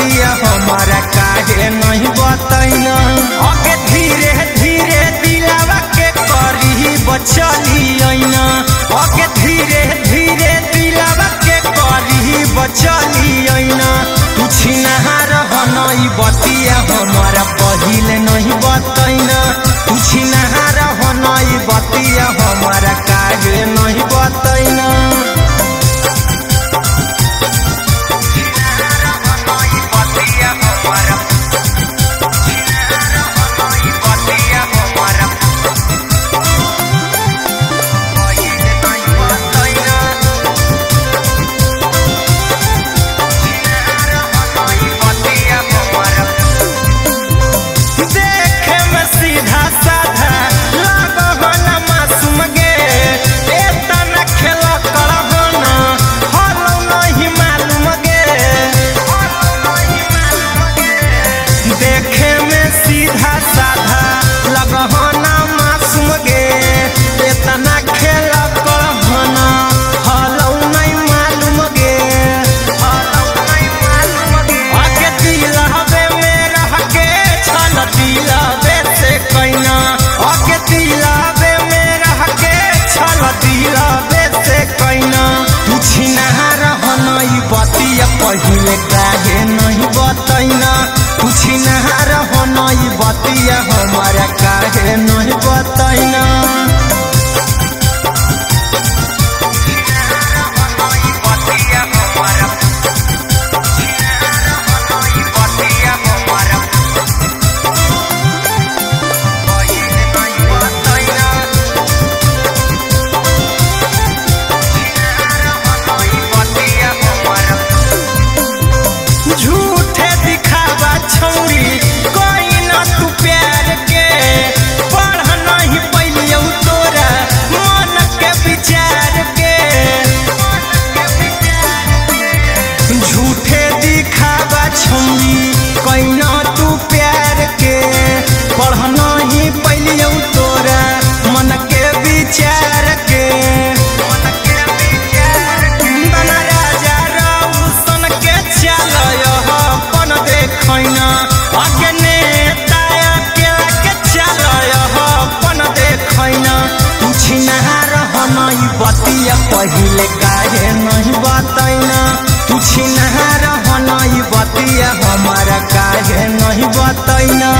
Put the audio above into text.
बतिया हमारा काहे नहीं बतैना। आगे धीरे धीरे दिलावा के करी बचली आईना। आगे धीरे धीरे दिलावा के करी बचली आईना। तू छिनहार हनई बतिया हमारा पहिले नहीं बतैना। तू छिनहार हनई बतिया हमारा काहे नहीं बतैना। पहिले काहे नहीं बतैना। तू छिनहार हनई बतिया हमारा काहे नहीं बतैना। कैना तू प्यार के पढ़ना ही पहले तोरा मन के विचार के। बना राजा रौशन के चल अपन देखना। आगे नेता के चल अपन देखना। तू छिनहार हनई बतिया पहिले काहे नहीं बतैना। तू छिनहार हनई बतिया हमारा काहे नहीं बतैना।